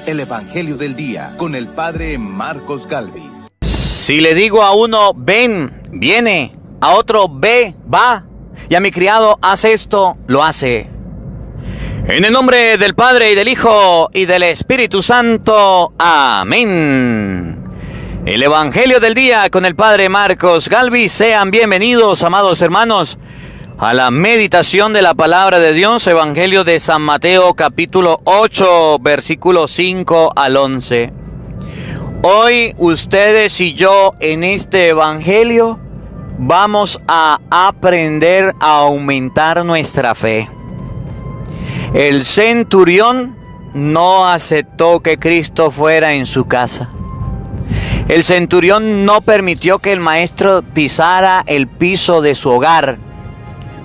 el Evangelio del Día con el Padre Marcos Galvis. Si le digo a uno, ven, viene, a otro, ve, va, y a mi criado, haz esto, lo hace. En el nombre del Padre, y del Hijo, y del Espíritu Santo. Amén. El Evangelio del Día con el Padre Marcos Galvis. Sean bienvenidos, amados hermanos, a la meditación de la Palabra de Dios. Evangelio de San Mateo, capítulo 8, versículos 5 al 11. Hoy ustedes y yo en este Evangelio vamos a aprender a aumentar nuestra fe. El centurión no aceptó que Cristo fuera en su casa. El centurión no permitió que el maestro pisara el piso de su hogar.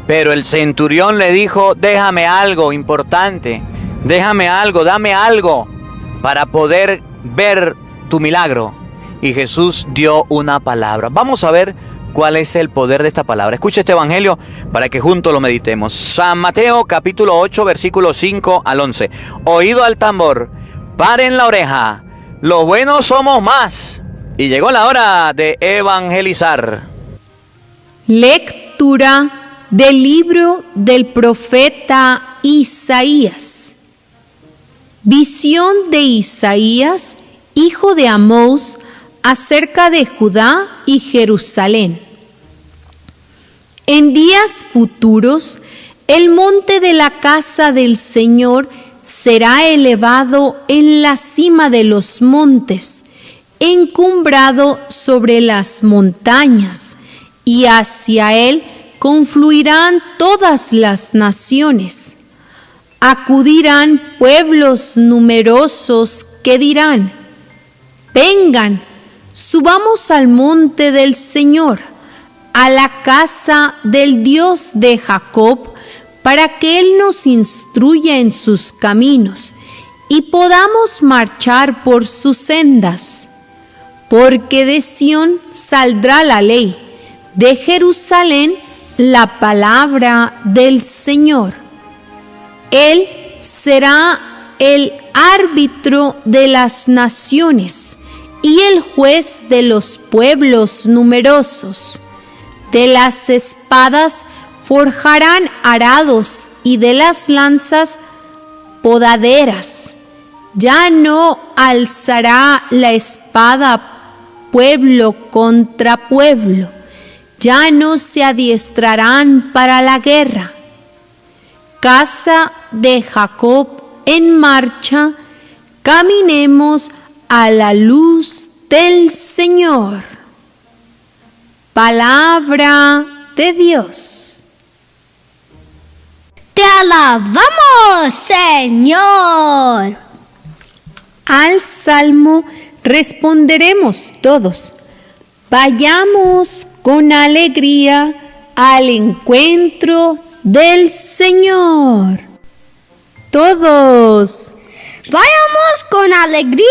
Pero el centurión le dijo, déjame algo importante, déjame algo, dame algo para poder ver tu milagro. Y Jesús dio una palabra. Vamos a ver cuál es el poder de esta palabra. Escucha este evangelio para que juntos lo meditemos. San Mateo capítulo 8 versículos 5 al 11. Oído al tambor, paren la oreja, los buenos somos más. Y llegó la hora de evangelizar. Lectura del libro del profeta Isaías. Visión de Isaías, hijo de Amós, acerca de Judá y Jerusalén. En días futuros, el monte de la casa del Señor será elevado en la cima de los montes, encumbrado sobre las montañas, y hacia él confluirán todas las naciones. Acudirán pueblos numerosos que dirán, vengan, subamos al monte del Señor, a la casa del Dios de Jacob, para que Él nos instruya en sus caminos y podamos marchar por sus sendas. Porque de Sión saldrá la ley, de Jerusalén la palabra del Señor. Él será el árbitro de las naciones y el juez de los pueblos numerosos. De las espadas forjarán arados y de las lanzas podaderas. Ya no alzará la espada pueblo contra pueblo. Ya no se adiestrarán para la guerra. Casa de Jacob en marcha, caminemos a la luz del Señor. Palabra de Dios. Te alabamos, Señor. Al salmo responderemos todos. Vayamos con alegría al encuentro del Señor. Todos. Vayamos con alegría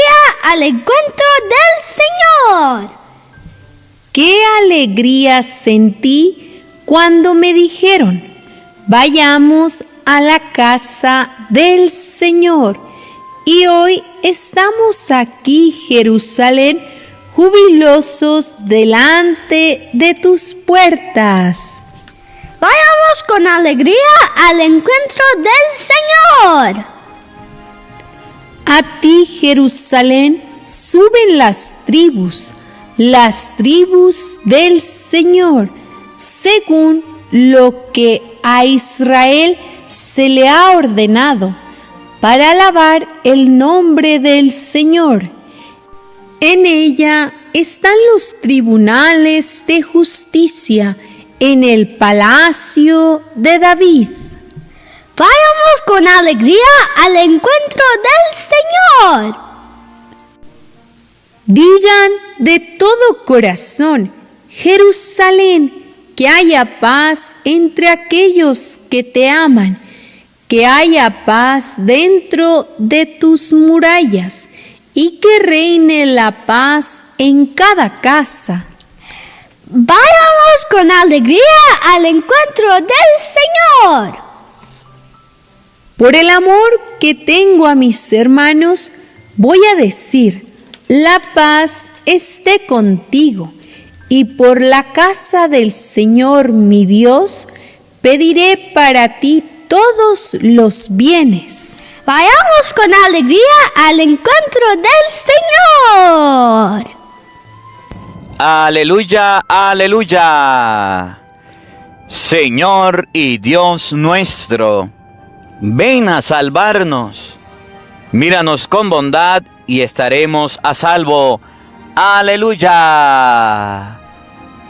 al encuentro del Señor. Qué alegría sentí cuando me dijeron, vayamos a la casa del Señor. Y hoy estamos aquí, Jerusalén, jubilosos delante de tus puertas. Vayamos con alegría al encuentro del Señor. A ti, Jerusalén, suben las tribus del Señor, según lo que a Israel se le ha ordenado, para alabar el nombre del Señor. En ella están los tribunales de justicia, en el palacio de David. Vayamos con alegría al encuentro del Señor. Digan de todo corazón, Jerusalén, que haya paz entre aquellos que te aman, que haya paz dentro de tus murallas y que reine la paz en cada casa. Vayamos con alegría al encuentro del Señor. Por el amor que tengo a mis hermanos, voy a decir, la paz esté contigo, y por la casa del Señor mi Dios, pediré para ti todos los bienes. Vayamos con alegría al encuentro del Señor. Aleluya, aleluya. Señor y Dios nuestro, ven a salvarnos. Míranos con bondad y estaremos a salvo. Aleluya.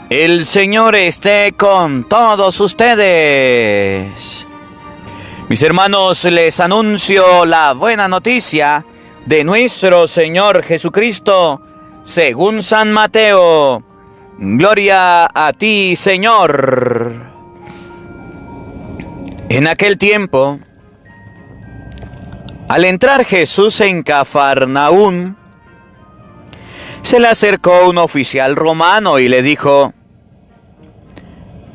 El Señor esté con todos ustedes. Mis hermanos, les anuncio la buena noticia de nuestro Señor Jesucristo, según San Mateo. Gloria a ti, Señor. En aquel tiempo, al entrar Jesús en Cafarnaún, se le acercó un oficial romano y le dijo: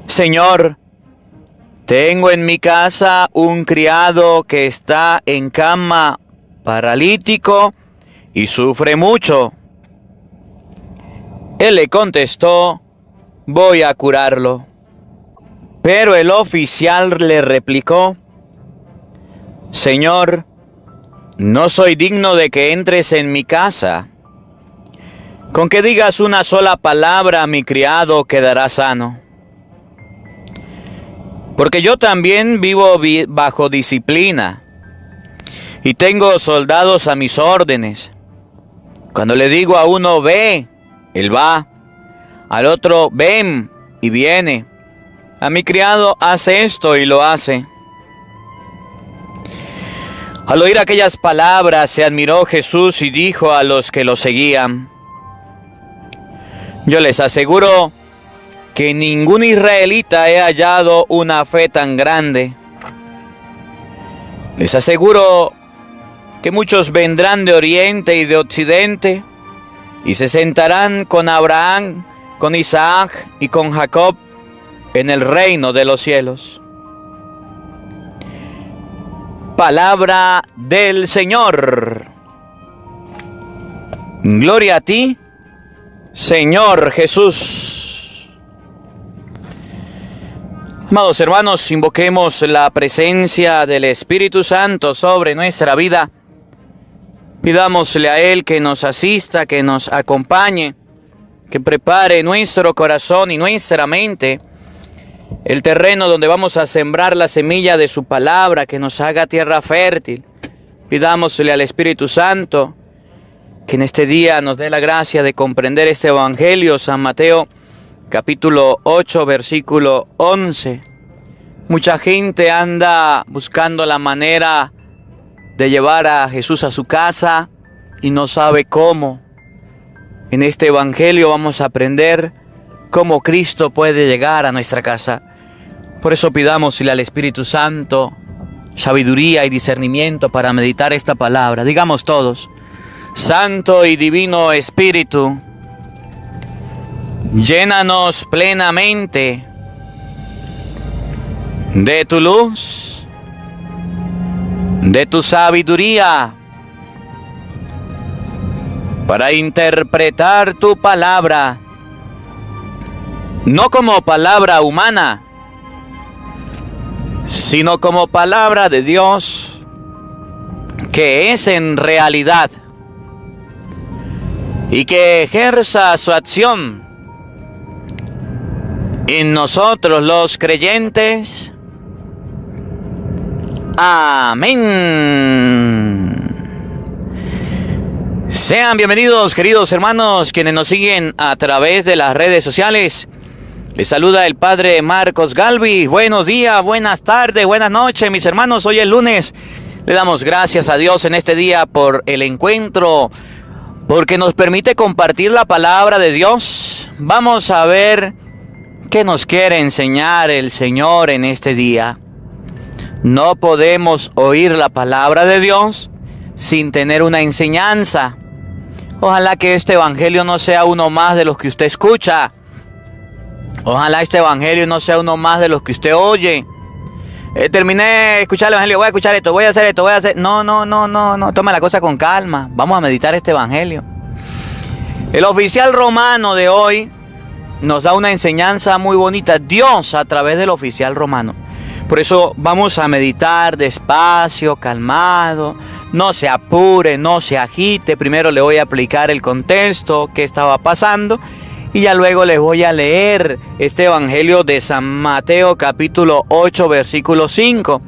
Señor, tengo en mi casa un criado que está en cama, paralítico, y sufre mucho. Él le contestó: voy a curarlo. Pero el oficial le replicó: Señor, no soy digno de que entres en mi casa. Con que digas una sola palabra, mi criado quedará sano. Porque yo también vivo bajo disciplina y tengo soldados a mis órdenes. Cuando le digo a uno ve, él va. Al otro ven y viene. A mi criado hace esto y lo hace. Al oír aquellas palabras se admiró Jesús y dijo a los que lo seguían: yo les aseguro que ningún israelita he hallado una fe tan grande. Les aseguro que muchos vendrán de oriente y de occidente y se sentarán con Abraham, con Isaac y con Jacob en el reino de los cielos. Palabra del Señor. Gloria a ti, Señor Jesús. Amados hermanos, invoquemos la presencia del Espíritu Santo sobre nuestra vida. Pidámosle a Él que nos asista, que nos acompañe, que prepare nuestro corazón y nuestra mente, el terreno donde vamos a sembrar la semilla de su palabra, que nos haga tierra fértil. Pidámosle al Espíritu Santo que en este día nos dé la gracia de comprender este Evangelio, San Mateo, capítulo 8, versículo 11. Mucha gente anda buscando la manera de llevar a Jesús a su casa y no sabe cómo. En este Evangelio vamos a aprender cómo Cristo puede llegar a nuestra casa. Por eso pidámosle al Espíritu Santo sabiduría y discernimiento para meditar esta palabra. Digamos todos: Santo y Divino Espíritu, llénanos plenamente de tu luz, de tu sabiduría, para interpretar tu palabra, no como palabra humana, sino como palabra de Dios, que es en realidad, y que ejerza su acción en nosotros los creyentes. Amén. Sean bienvenidos, queridos hermanos, quienes nos siguen a través de las redes sociales. Les saluda el Padre Marcos Galvi. Buenos días, buenas tardes, buenas noches, mis hermanos. Hoy es lunes. Le damos gracias a Dios en este día por el encuentro, porque nos permite compartir la palabra de Dios. Vamos a ver qué nos quiere enseñar el Señor en este día. No podemos oír la palabra de Dios sin tener una enseñanza. Ojalá que este evangelio no sea uno más de los que usted escucha. Ojalá este evangelio no sea uno más de los que usted oye. terminé de escuchar el evangelio, voy a escuchar esto, voy a hacer esto, voy a hacer... No, toma la cosa con calma. Vamos a meditar este evangelio. El oficial romano de hoy nos da una enseñanza muy bonita. Dios a través del oficial romano. Por eso vamos a meditar despacio, calmado. No se apure, no se agite. Primero le voy a aplicar el contexto, qué estaba pasando. Y ya luego les voy a leer este evangelio de San Mateo capítulo 8 versículo 5.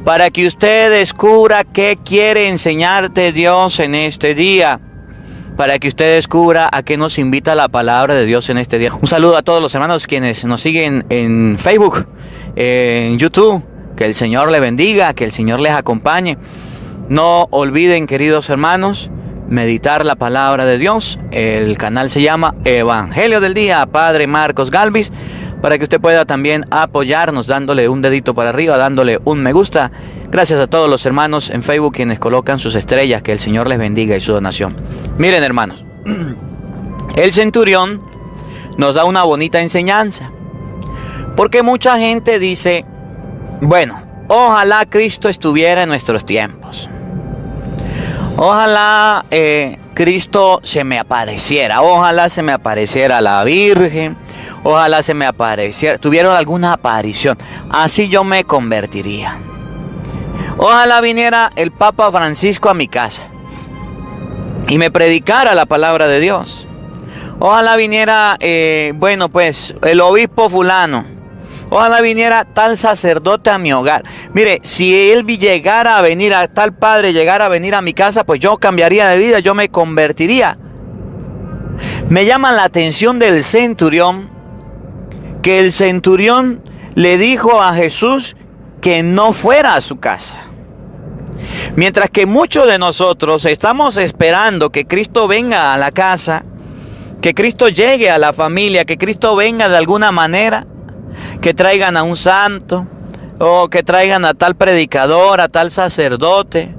Para que usted descubra qué quiere enseñarte Dios en este día. Para que usted descubra a qué nos invita la palabra de Dios en este día. Un saludo a todos los hermanos quienes nos siguen en Facebook, en YouTube. Que el Señor les bendiga, que el Señor les acompañe. No olviden, queridos hermanos, meditar la palabra de Dios. El canal se llama Evangelio del Día, Padre Marcos Galvis, para que usted pueda también apoyarnos dándole un dedito para arriba, dándole un me gusta. Gracias a todos los hermanos en Facebook quienes colocan sus estrellas, que el Señor les bendiga y su donación. Miren, hermanos, el centurión nos da una bonita enseñanza, porque mucha gente dice, bueno, ojalá Cristo estuviera en nuestros tiempos. Ojalá Cristo se me apareciera. Ojalá se me apareciera la Virgen. Ojalá se me apareciera, tuviera alguna aparición. Así yo me convertiría. Ojalá viniera el Papa Francisco a mi casa y me predicara la palabra de Dios. Ojalá viniera, el obispo fulano. Ojalá viniera tal sacerdote a mi hogar. Mire, si él llegara a venir, a tal padre llegara a venir a mi casa, pues yo cambiaría de vida, yo me convertiría. Me llama la atención del centurión, que el centurión le dijo a Jesús que no fuera a su casa. Mientras que muchos de nosotros estamos esperando que Cristo venga a la casa, que Cristo llegue a la familia, que Cristo venga de alguna manera, que traigan a un santo o que traigan a tal predicador, a tal sacerdote.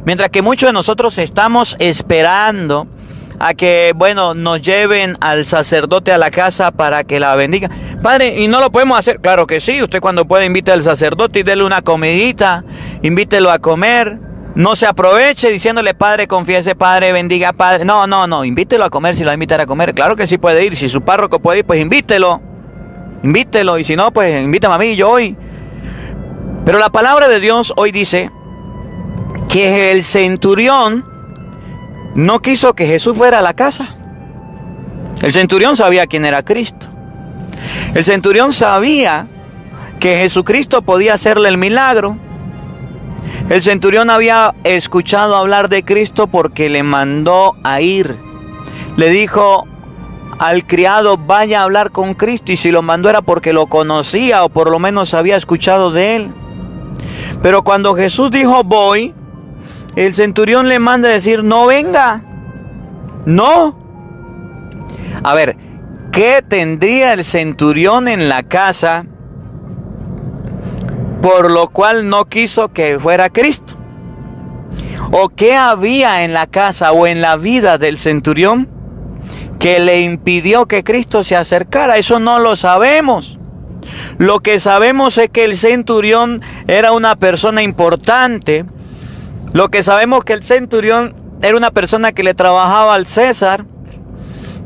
Mientras que muchos de nosotros estamos esperando a que, nos lleven al sacerdote a la casa para que la bendiga. Padre, ¿y no lo podemos hacer? Claro que sí. Usted cuando puede invite al sacerdote y dele una comidita, invítelo a comer. No se aproveche diciéndole, Padre, confiese, Padre, bendiga, Padre. No, invítelo a comer si lo va a invitar a comer. Claro que sí puede ir. Si su párroco puede ir, pues invítelo. Invítelo, y si no, pues invítame a mí, yo voy. Pero la palabra de Dios hoy dice que el centurión no quiso que Jesús fuera a la casa. El centurión sabía quién era Cristo. El centurión sabía que Jesucristo podía hacerle el milagro. El centurión había escuchado hablar de Cristo porque le mandó a ir. Le dijo al criado, vaya a hablar con Cristo, y si lo mandó era porque lo conocía o por lo menos había escuchado de él. Pero cuando Jesús dijo voy, el centurión le manda a decir no venga. No. A ver, ¿qué tendría el centurión en la casa por lo cual no quiso que fuera Cristo? ¿O qué había en la casa o en la vida del centurión que le impidió que Cristo se acercara? Eso no lo sabemos. Lo que sabemos es que el centurión era una persona importante. Lo que sabemos es que el centurión era una persona que le trabajaba al César.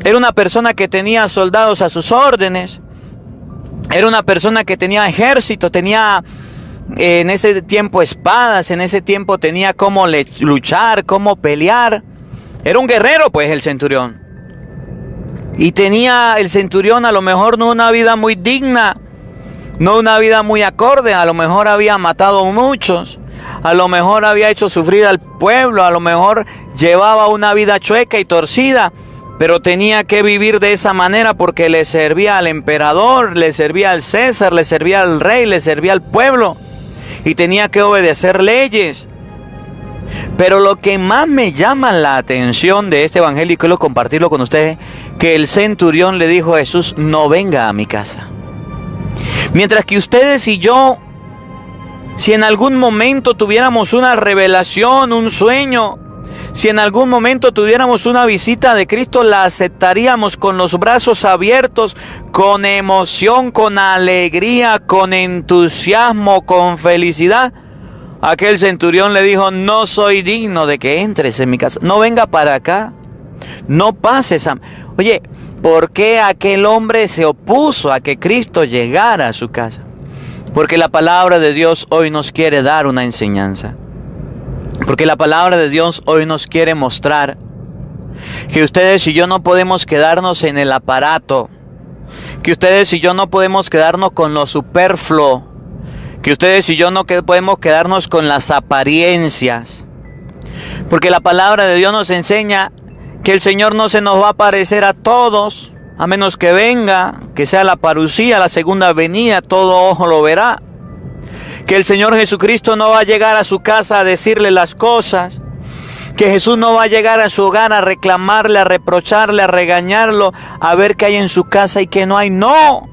Era una persona que tenía soldados a sus órdenes. Era una persona que tenía ejército, tenía en ese tiempo espadas, en ese tiempo tenía cómo luchar, cómo pelear. Era un guerrero, pues, el centurión. Y tenía el centurión a lo mejor no una vida muy digna, no una vida muy acorde. A lo mejor había matado a muchos, a lo mejor había hecho sufrir al pueblo, a lo mejor llevaba una vida chueca y torcida, pero tenía que vivir de esa manera porque le servía al emperador, le servía al César, le servía al rey, le servía al pueblo y tenía que obedecer leyes. Pero lo que más me llama la atención de este evangelio, y quiero compartirlo con ustedes, que el centurión le dijo a Jesús, no venga a mi casa. Mientras que ustedes y yo, si en algún momento tuviéramos una revelación, un sueño, Si en algún momento tuviéramos una visita de Cristo, la aceptaríamos con los brazos abiertos, con emoción, con alegría, con entusiasmo, con felicidad. Aquel centurión le dijo: no soy digno de que entres en mi casa. No venga para acá. No pases a... Oye, ¿por qué aquel hombre se opuso a que Cristo llegara a su casa? Porque la palabra de Dios hoy nos quiere dar una enseñanza. Porque la palabra de Dios hoy nos quiere mostrar que ustedes y yo no podemos quedarnos en el aparato. Que ustedes y yo no podemos quedarnos con lo superfluo. Que ustedes y yo no podemos quedarnos con las apariencias. Porque la palabra de Dios nos enseña que el Señor no se nos va a aparecer a todos, a menos que venga, que sea la parucía, la segunda venida, todo ojo lo verá. Que el Señor Jesucristo no va a llegar a su casa a decirle las cosas. Que Jesús no va a llegar a su hogar a reclamarle, a reprocharle, a regañarlo, a ver qué hay en su casa y qué no hay. ¡No!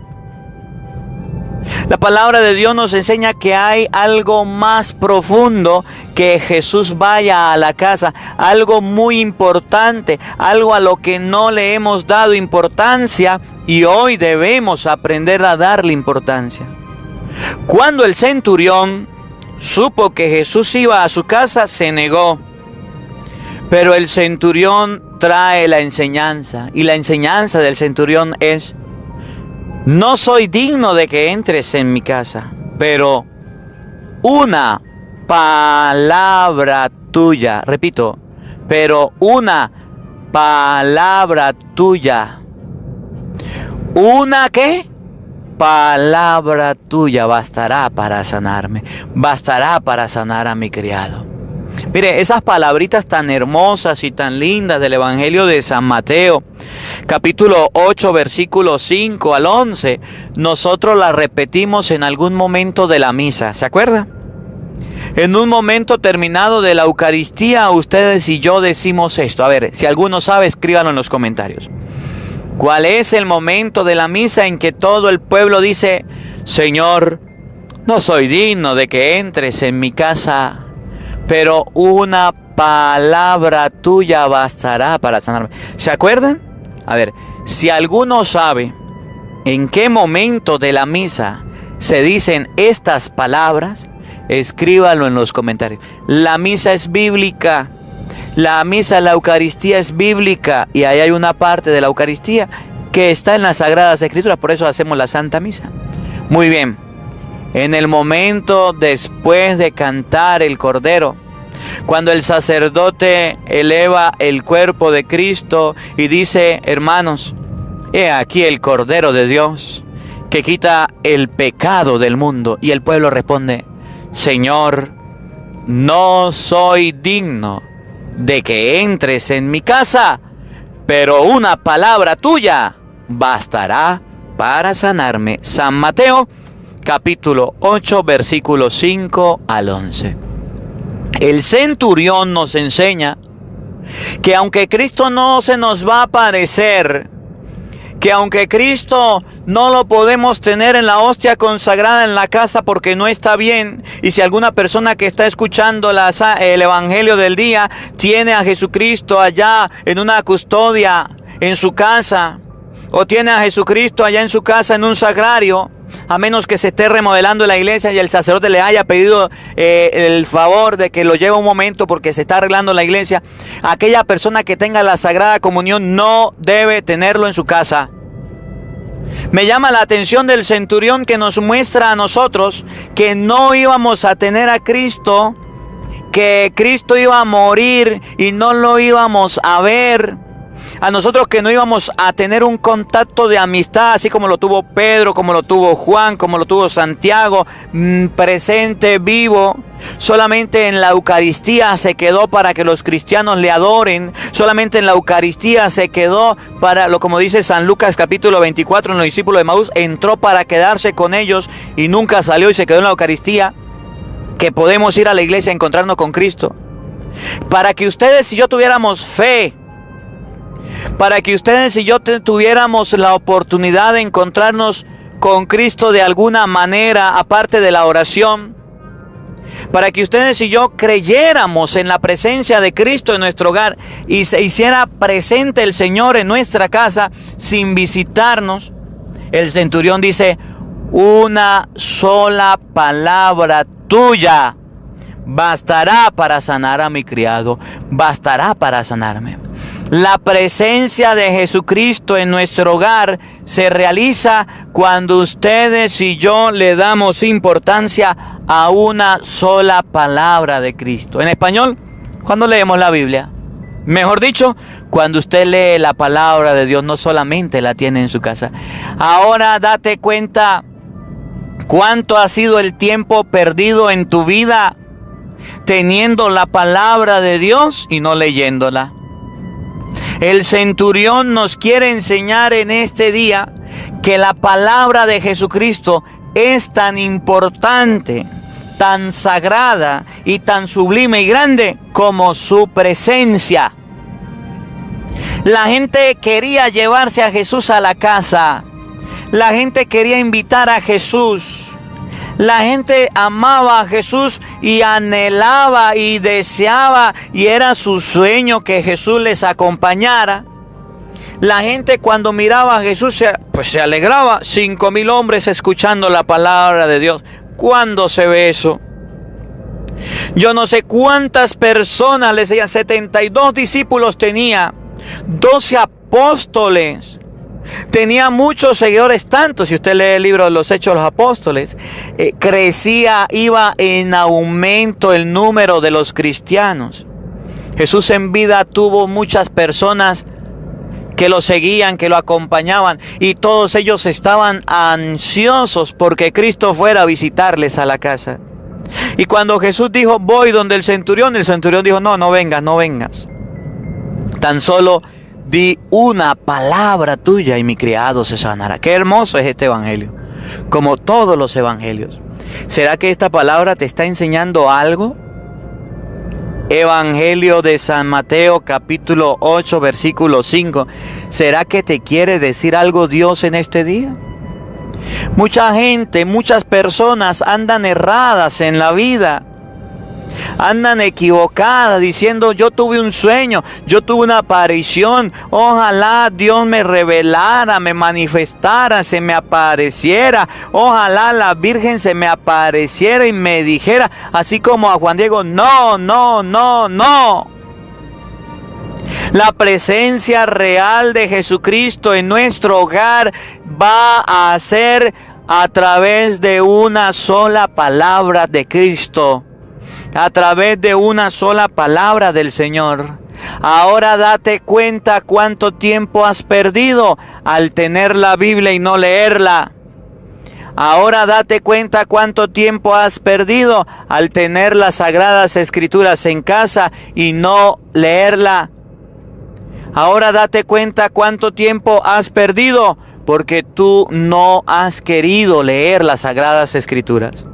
La palabra de Dios nos enseña que hay algo más profundo que Jesús vaya a la casa. Algo muy importante, algo a lo que no le hemos dado importancia y hoy debemos aprender a darle importancia. Cuando el centurión supo que Jesús iba a su casa, se negó. Pero el centurión trae la enseñanza, y la enseñanza del centurión es: no soy digno de que entres en mi casa, pero una palabra tuya, repito, pero una palabra tuya. ¿Una qué? Palabra tuya bastará para sanarme, bastará para sanar a mi criado. Mire, esas palabritas tan hermosas y tan lindas del Evangelio de San Mateo, capítulo 8, versículos 5 al 11, nosotros las repetimos en algún momento de la misa, ¿se acuerda? En un momento terminado de la Eucaristía, ustedes y yo decimos esto. A ver, si alguno sabe, escríbanlo en los comentarios. ¿Cuál es el momento de la misa en que todo el pueblo dice: Señor, no soy digno de que entres en mi casa, pero una palabra tuya bastará para sanarme? ¿Se acuerdan? A ver, si alguno sabe en qué momento de la misa se dicen estas palabras, escríbalo en los comentarios. La misa es bíblica. La misa, la Eucaristía es bíblica, y ahí hay una parte de la Eucaristía que está en las Sagradas Escrituras, por eso hacemos la Santa Misa. Muy bien, en el momento después de cantar el Cordero, cuando el sacerdote eleva el cuerpo de Cristo y dice: hermanos, he aquí el Cordero de Dios que quita el pecado del mundo, y el pueblo responde: Señor, no soy digno de que entres en mi casa, pero una palabra tuya bastará para sanarme. San Mateo, capítulo 8, versículos 5 al 11. El centurión nos enseña que aunque Cristo no se nos va a aparecer, que aunque Cristo no lo podemos tener en la hostia consagrada en la casa porque no está bien, y si alguna persona que está escuchando el Evangelio del día tiene a Jesucristo allá en una custodia en su casa, o tiene a Jesucristo allá en su casa en un sagrario, a menos que se esté remodelando la iglesia y el sacerdote le haya pedido el favor de que lo lleve un momento porque se está arreglando la iglesia, aquella persona que tenga la Sagrada Comunión no debe tenerlo en su casa. Me llama la atención del centurión que nos muestra a nosotros que no íbamos a tener a Cristo, que Cristo iba a morir y no lo íbamos a ver. A nosotros que no íbamos a tener un contacto de amistad, así como lo tuvo Pedro, como lo tuvo Juan, como lo tuvo Santiago, presente, vivo. Solamente en la Eucaristía se quedó para que los cristianos le adoren. Solamente en la Eucaristía se quedó para, como dice San Lucas capítulo 24, en los discípulos de Emaús, entró para quedarse con ellos y nunca salió y se quedó en la Eucaristía. Que podemos ir a la iglesia a encontrarnos con Cristo. Para que ustedes y yo tuviéramos fe, para que ustedes y yo tuviéramos la oportunidad de encontrarnos con Cristo de alguna manera, aparte de la oración, para que ustedes y yo creyéramos en la presencia de Cristo en nuestro hogar y se hiciera presente el Señor en nuestra casa sin visitarnos. El centurión dice: una sola palabra tuya bastará para sanar a mi criado, bastará para sanarme. La presencia de Jesucristo en nuestro hogar se realiza cuando ustedes y yo le damos importancia a una sola palabra de Cristo. En español, cuando leemos la Biblia. Mejor dicho, cuando usted lee la palabra de Dios, no solamente la tiene en su casa. Ahora date cuenta cuánto ha sido el tiempo perdido en tu vida teniendo la palabra de Dios y no leyéndola. El centurión nos quiere enseñar en este día que la palabra de Jesucristo es tan importante, tan sagrada y tan sublime y grande como su presencia. La gente quería llevarse a Jesús a la casa. La gente quería invitar a Jesús. La gente amaba a Jesús y anhelaba y deseaba, y era su sueño que Jesús les acompañara. La gente cuando miraba a Jesús se alegraba. 5,000 hombres escuchando la palabra de Dios. ¿Cuándo se ve eso? Yo no sé cuántas personas les decían. 72 discípulos tenía, 12 apóstoles. Tenía muchos seguidores, tanto, si usted lee el libro de los Hechos de los Apóstoles, crecía, iba en aumento el número de los cristianos. Jesús en vida tuvo muchas personas que lo seguían, que lo acompañaban, y todos ellos estaban ansiosos porque Cristo fuera a visitarles a la casa. Y cuando Jesús dijo: voy donde el centurión dijo: no vengas, no vengas. Tan solo di una palabra tuya y mi criado se sanará. Qué hermoso es este evangelio, como todos los evangelios. ¿Será que esta palabra te está enseñando algo? Evangelio de San Mateo, capítulo 8, versículo 5. ¿Será que te quiere decir algo Dios en este día? Mucha gente, muchas personas andan erradas en la vida. Andan equivocadas diciendo: yo tuve un sueño, yo tuve una aparición, ojalá Dios me revelara, me manifestara, se me apareciera, ojalá la Virgen se me apareciera y me dijera, así como a Juan Diego. No. La presencia real de Jesucristo en nuestro hogar va a ser a través de una sola palabra de Cristo. A través de una sola palabra del Señor. Ahora date cuenta cuánto tiempo has perdido al tener la Biblia y no leerla. Ahora date cuenta cuánto tiempo has perdido al tener las Sagradas Escrituras en casa y no leerla. Ahora date cuenta cuánto tiempo has perdido porque tú no has querido leer las Sagradas Escrituras.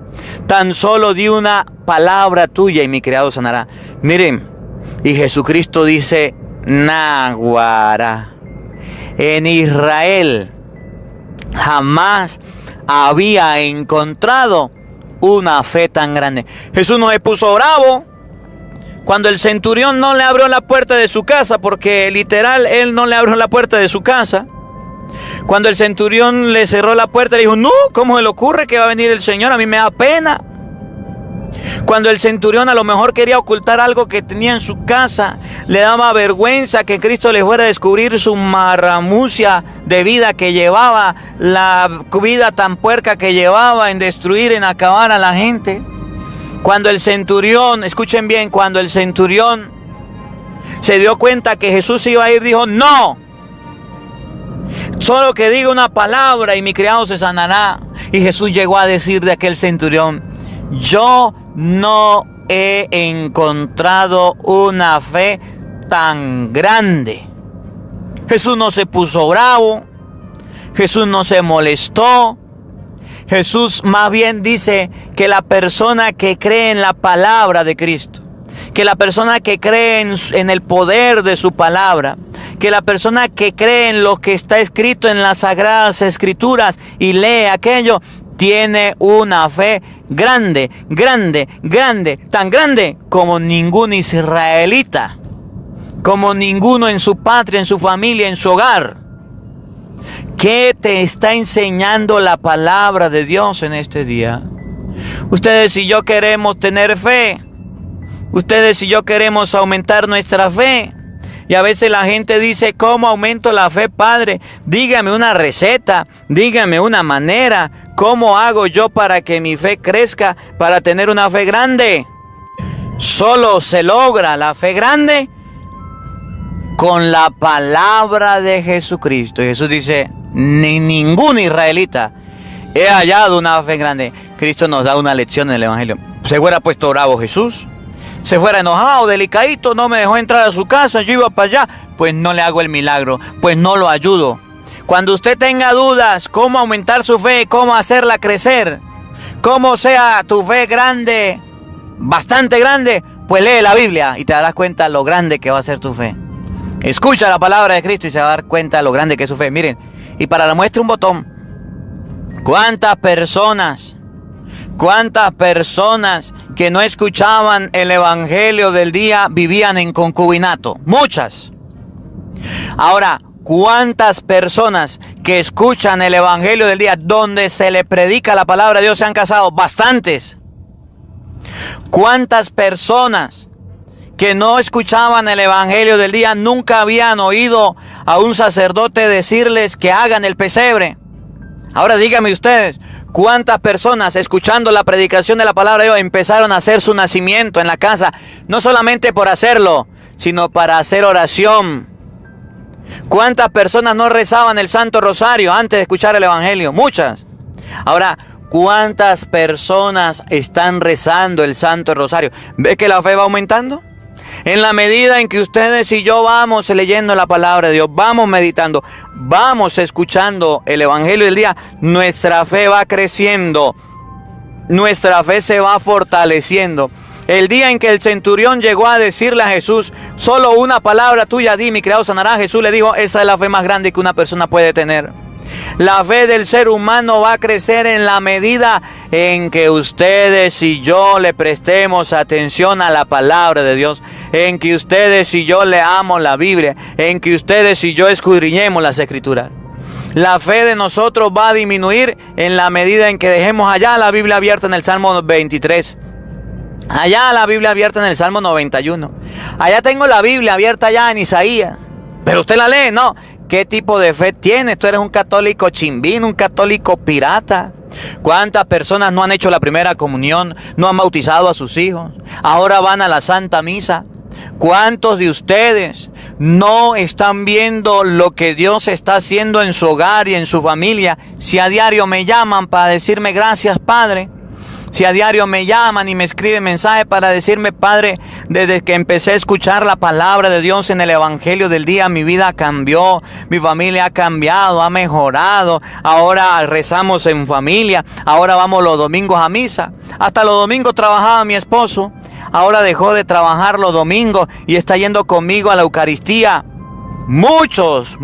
Tan solo di una palabra tuya y mi criado sanará. Miren, y Jesucristo dice: náguara, en Israel jamás había encontrado una fe tan grande. Jesús no se puso bravo cuando el centurión no le abrió la puerta de su casa, porque literal él no le abrió la puerta de su casa. Cuando el centurión le cerró la puerta, le dijo: no, ¿cómo se le ocurre que va a venir el Señor? A mí me da pena. Cuando el centurión a lo mejor quería ocultar algo que tenía en su casa, le daba vergüenza que Cristo le fuera a descubrir su marramucia de vida que llevaba, la vida tan puerca que llevaba en destruir, en acabar a la gente. Cuando el centurión, escuchen bien, cuando el centurión se dio cuenta que Jesús iba a ir, dijo: no, solo que diga una palabra y mi criado se sanará. Y Jesús llegó a decir de aquel centurión: yo no he encontrado una fe tan grande. Jesús no se puso bravo, Jesús no se molestó. Jesús más bien dice que la persona que cree en la palabra de Cristo, que la persona que cree en el poder de su palabra, que la persona que cree en lo que está escrito en las Sagradas Escrituras y lee aquello, tiene una fe grande, grande, grande, tan grande como ningún israelita, como ninguno en su patria, en su familia, en su hogar. ¿Qué te está enseñando la palabra de Dios en este día? Ustedes y yo queremos tener fe. Ustedes y yo queremos aumentar nuestra fe. Y a veces la gente dice, ¿cómo aumento la fe, Padre? Dígame una receta, dígame una manera. ¿Cómo hago yo para que mi fe crezca, para tener una fe grande? Solo se logra la fe grande con la palabra de Jesucristo. Y Jesús dice, ni ningún israelita he hallado una fe grande. Cristo nos da una lección en el Evangelio. Se hubiera puesto bravo Jesús, se fuera enojado, delicadito, no me dejó entrar a su casa, yo iba para allá, pues no le hago el milagro, pues no lo ayudo. Cuando usted tenga dudas, cómo aumentar su fe, cómo hacerla crecer, cómo sea tu fe grande, bastante grande, pues lee la Biblia y te darás cuenta lo grande que va a ser tu fe. Escucha la palabra de Cristo y se va a dar cuenta lo grande que es su fe. Miren, y para la muestra un botón. ¿Cuántas personas que no escuchaban el evangelio del día vivían en concubinato? Muchas. Ahora, ¿cuántas personas que escuchan el evangelio del día donde se le predica la palabra de Dios se han casado? Bastantes. ¿Cuántas personas que no escuchaban el evangelio del día nunca habían oído a un sacerdote decirles que hagan el pesebre? Ahora díganme ustedes, ¿cuántas personas escuchando la predicación de la palabra de Dios empezaron a hacer su nacimiento en la casa? No solamente por hacerlo, sino para hacer oración. ¿Cuántas personas no rezaban el Santo Rosario antes de escuchar el evangelio? Muchas. Ahora, ¿cuántas personas están rezando el Santo Rosario? ¿Ve que la fe va aumentando? En la medida en que ustedes y yo vamos leyendo la palabra de Dios, vamos meditando, vamos escuchando el evangelio del día, nuestra fe va creciendo, nuestra fe se va fortaleciendo. El día en que el centurión llegó a decirle a Jesús, solo una palabra tuya di, mi criado sanará, Jesús le dijo, esa es la fe más grande que una persona puede tener. La fe del ser humano va a crecer en la medida en que ustedes y yo le prestemos atención a la palabra de Dios, en que ustedes y yo leamos la Biblia, en que ustedes y yo escudriñemos las Escrituras. La fe de nosotros va a disminuir en la medida en que dejemos allá la Biblia abierta en el Salmo 23. Allá la Biblia abierta en el Salmo 91. Allá tengo la Biblia abierta allá en Isaías. Pero usted la lee, ¿no? ¿Qué tipo de fe tienes? Tú eres un católico chimbín, un católico pirata. ¿Cuántas personas no han hecho la primera comunión? No han bautizado a sus hijos. Ahora van a la Santa Misa. ¿Cuántos de ustedes no están viendo lo que Dios está haciendo en su hogar y en su familia? Si a diario me llaman para decirme gracias, Padre. Si a diario me llaman y me escriben mensajes para decirme, Padre, desde que empecé a escuchar la palabra de Dios en el evangelio del día, mi vida cambió, mi familia ha cambiado, ha mejorado. Ahora rezamos en familia, ahora vamos los domingos a misa. Hasta los domingos trabajaba mi esposo, ahora dejó de trabajar los domingos y está yendo conmigo a la Eucaristía. Muchos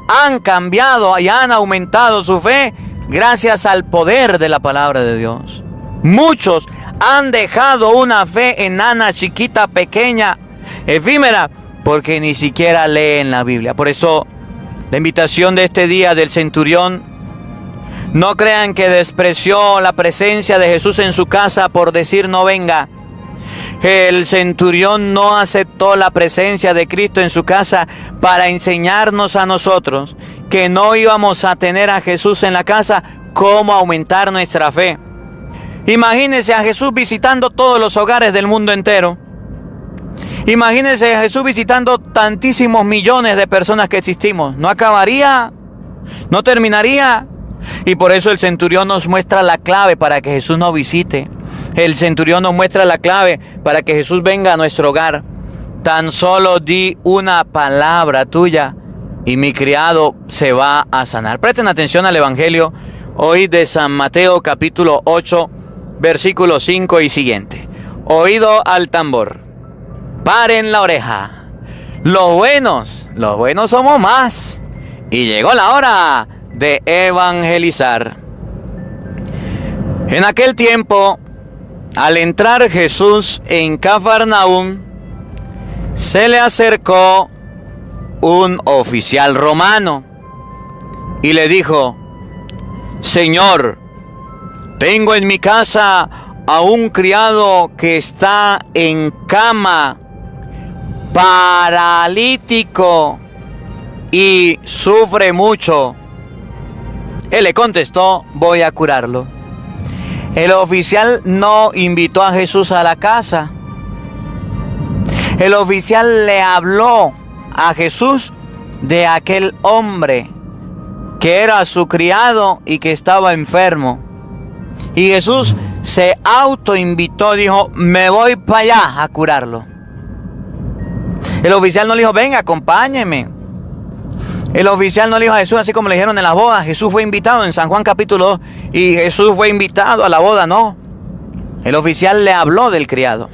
han cambiado y han aumentado su fe gracias al poder de la palabra de Dios. Muchos han dejado una fe enana, chiquita, pequeña, efímera, porque ni siquiera leen la Biblia. Por eso, la invitación de este día del centurión, no crean que despreció la presencia de Jesús en su casa por decir no venga. El centurión no aceptó la presencia de Cristo en su casa para enseñarnos a nosotros que no íbamos a tener a Jesús en la casa, cómo aumentar nuestra fe. Imagínense a Jesús visitando todos los hogares del mundo entero. Imagínense a Jesús visitando tantísimos millones de personas que existimos. ¿No acabaría? ¿No terminaría? Y por eso el centurión nos muestra la clave para que Jesús nos visite. El centurión nos muestra la clave para que Jesús venga a nuestro hogar. Tan solo di una palabra tuya y mi criado se va a sanar. Presten atención al Evangelio hoy de San Mateo capítulo 8, versículo 5 y siguiente. Oído al tambor, paren la oreja. Los buenos somos más. Y llegó la hora de evangelizar. En aquel tiempo, al entrar Jesús en Cafarnaúm, se le acercó un oficial romano y le dijo: Señor, tengo en mi casa a un criado que está en cama, paralítico y sufre mucho. Él le contestó: voy a curarlo. El oficial no invitó a Jesús a la casa. El oficial le habló a Jesús de aquel hombre que era su criado y que estaba enfermo. Y Jesús se autoinvitó, dijo: me voy para allá a curarlo. El oficial no le dijo: venga, acompáñeme. El oficial no le dijo a Jesús, así como le dijeron en las bodas: Jesús fue invitado en San Juan capítulo 2 y Jesús fue invitado a la boda. No, el oficial le habló del criado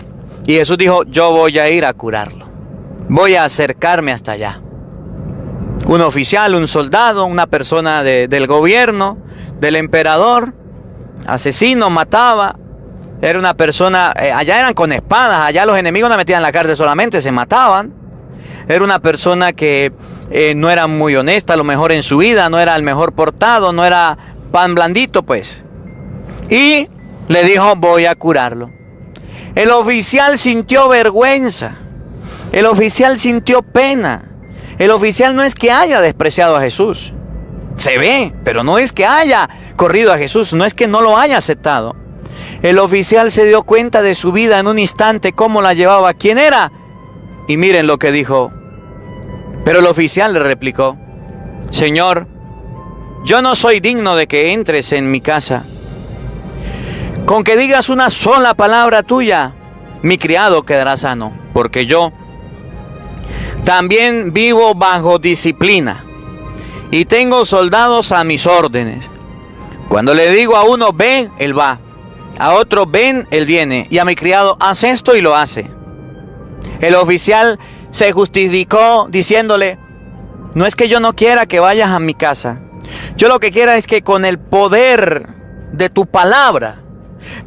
y Jesús dijo: yo voy a ir a curarlo, voy a acercarme hasta allá. Un oficial, un soldado, una persona del gobierno, del emperador, asesino, mataba. Era una persona, allá eran con espadas, allá los enemigos no metían en la cárcel solamente, se mataban. Era una persona que no era muy honesta, a lo mejor en su vida, no era el mejor portado, no era pan blandito pues. Y le dijo: voy a curarlo. El oficial sintió vergüenza, el oficial sintió pena. El oficial no es que haya despreciado a Jesús, se ve, pero no es que haya corrido a Jesús, no es que no lo haya aceptado. El oficial se dio cuenta de su vida en un instante, cómo la llevaba, quién era. Y miren lo que dijo. Pero el oficial le replicó: Señor, yo no soy digno de que entres en mi casa. Con que digas una sola palabra tuya, mi criado quedará sano, porque yo también vivo bajo disciplina y tengo soldados a mis órdenes. Cuando le digo a uno: ven, él va; a otro: ven, él viene; y a mi criado: haz esto, y lo hace. El oficial se justificó diciéndole: no es que yo no quiera que vayas a mi casa, yo lo que quiero es que con el poder de tu palabra,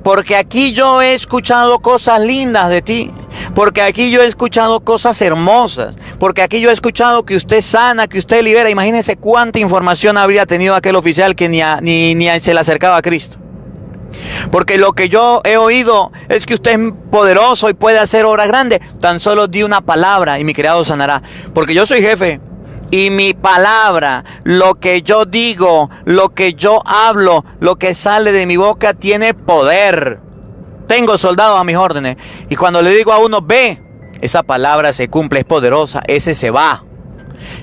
porque aquí yo he escuchado cosas lindas de ti, porque aquí yo he escuchado cosas hermosas, porque aquí yo he escuchado que usted sana, que usted libera. Imagínense cuánta información habría tenido aquel oficial que ni se le acercaba a Cristo. Porque lo que yo he oído es que usted es poderoso y puede hacer obras grandes. Tan solo di una palabra y mi criado sanará. Porque yo soy jefe y mi palabra, lo que yo digo, lo que yo hablo, lo que sale de mi boca tiene poder. Tengo soldados a mis órdenes. Y cuando le digo a uno: ve, esa palabra se cumple, es poderosa, ese se va.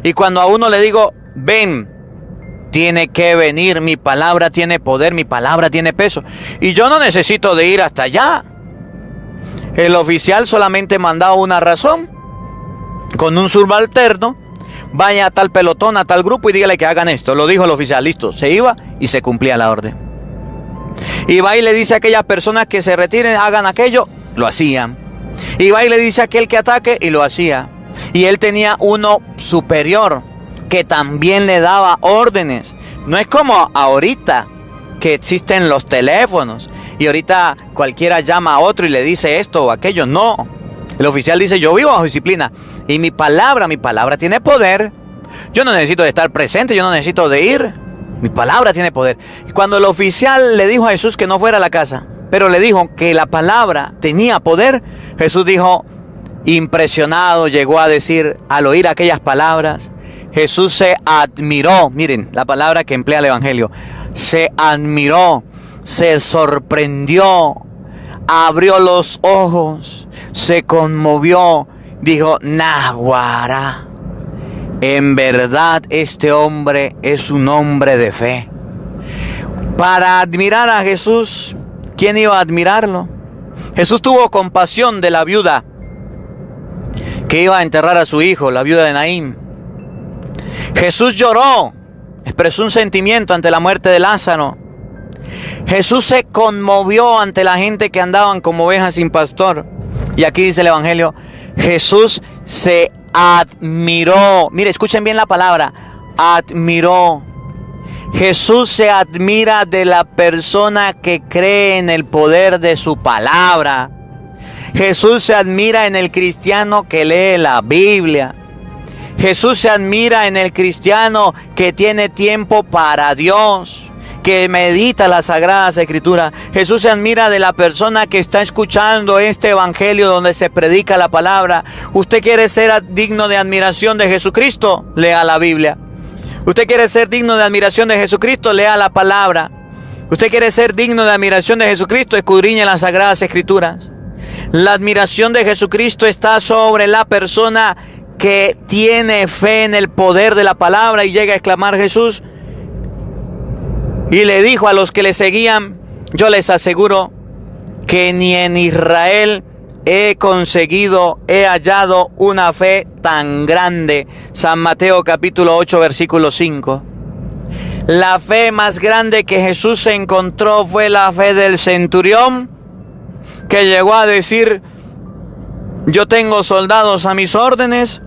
Y cuando a uno le digo: ven, tiene que venir. Mi palabra tiene poder, mi palabra tiene peso. Y yo no necesito de ir hasta allá. El oficial solamente mandaba una razón con un subalterno: vaya a tal pelotón, a tal grupo y dígale que hagan esto. Lo dijo el oficial, listo, se iba y se cumplía la orden. Y va y le dice a aquellas personas que se retiren, hagan aquello, lo hacían. Y va y le dice a aquel que ataque, y lo hacía. Y él tenía uno superior que también le daba órdenes. No es como ahorita que existen los teléfonos y ahorita cualquiera llama a otro y le dice esto o aquello. No, el oficial dice: yo vivo bajo disciplina y mi palabra tiene poder. Yo no necesito de estar presente, yo no necesito de ir. Mi palabra tiene poder. Y cuando el oficial le dijo a Jesús que no fuera a la casa, pero le dijo que la palabra tenía poder, Jesús dijo, impresionado, llegó a decir, al oír aquellas palabras, Jesús se admiró. Miren la palabra que emplea el Evangelio: se admiró, se sorprendió, abrió los ojos, se conmovió, dijo: Naguará, en verdad este hombre es un hombre de fe. Para admirar a Jesús, ¿quién iba a admirarlo? Jesús tuvo compasión de la viuda que iba a enterrar a su hijo, la viuda de Naín. Jesús lloró, expresó un sentimiento ante la muerte de Lázaro. Jesús se conmovió ante la gente que andaban como ovejas sin pastor. Y aquí dice el Evangelio: Jesús se admiró. Mire, escuchen bien la palabra: admiró. Jesús se admira de la persona que cree en el poder de su palabra. Jesús se admira en el cristiano que lee la Biblia. Jesús se admira en el cristiano que tiene tiempo para Dios, que medita las Sagradas Escrituras. Jesús se admira de la persona que está escuchando este evangelio donde se predica la palabra. ¿Usted quiere ser digno de admiración de Jesucristo? Lea la Biblia. ¿Usted quiere ser digno de admiración de Jesucristo? Lea la palabra. ¿Usted quiere ser digno de admiración de Jesucristo? Escudriñe las Sagradas Escrituras. La admiración de Jesucristo está sobre la persona que tiene fe en el poder de la palabra. Y llega a exclamar Jesús, y le dijo a los que le seguían: yo les aseguro que ni en Israel he hallado una fe tan grande. San Mateo capítulo 8 versículo 5. La fe más grande que Jesús encontró fue la fe del centurión, que llegó a decir: yo tengo soldados a mis órdenes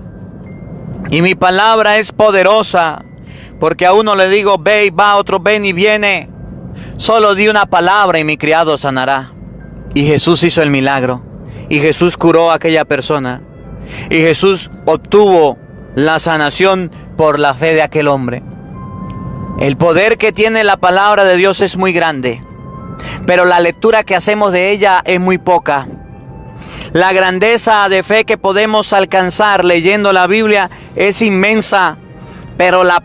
y mi palabra es poderosa, porque a uno le digo ve y va, a otro ven y viene. Solo di una palabra y mi criado sanará. Y Jesús hizo el milagro. Y Jesús curó a aquella persona. Y Jesús obtuvo la sanación por la fe de aquel hombre. El poder que tiene la palabra de Dios es muy grande, pero la lectura que hacemos de ella es muy poca. La grandeza de fe que podemos alcanzar leyendo la Biblia es inmensa, pero la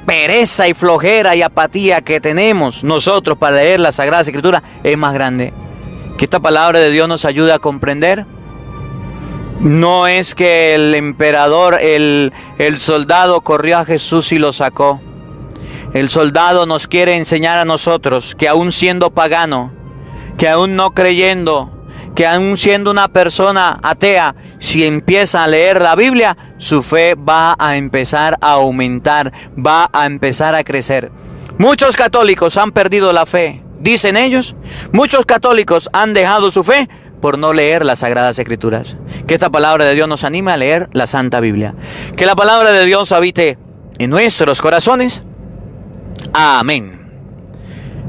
pereza y flojera y apatía que tenemos nosotros para leer la Sagrada Escritura es más grande. Que esta palabra de Dios nos ayude a comprender. No es que el emperador, el soldado corrió a Jesús y lo sacó. El soldado nos quiere enseñar a nosotros que aún siendo pagano, que aún no creyendo, que aún siendo una persona atea, si empieza a leer la Biblia, su fe va a empezar a aumentar, va a empezar a crecer. Muchos católicos han perdido la fe, dicen ellos. Muchos católicos han dejado su fe por no leer las Sagradas Escrituras. Que esta palabra de Dios nos anime a leer la Santa Biblia. Que la palabra de Dios habite en nuestros corazones. Amén.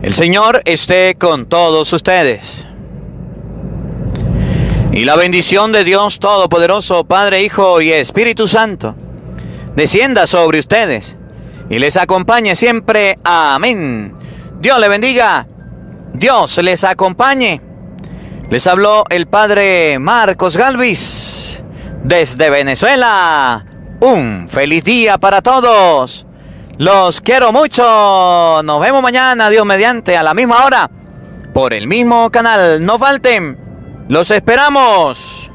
El Señor esté con todos ustedes. Y la bendición de Dios Todopoderoso, Padre, Hijo y Espíritu Santo, descienda sobre ustedes y les acompañe siempre. Amén. Dios le bendiga. Dios les acompañe. Les habló el Padre Marcos Galvis desde Venezuela. Un feliz día para todos. Los quiero mucho. Nos vemos mañana, Dios mediante, a la misma hora, por el mismo canal. No falten. Los esperamos.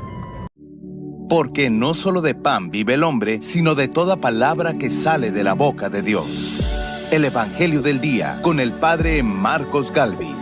Porque no solo de pan vive el hombre, sino de toda palabra que sale de la boca de Dios. El Evangelio del Día con el Padre Marcos Galvis.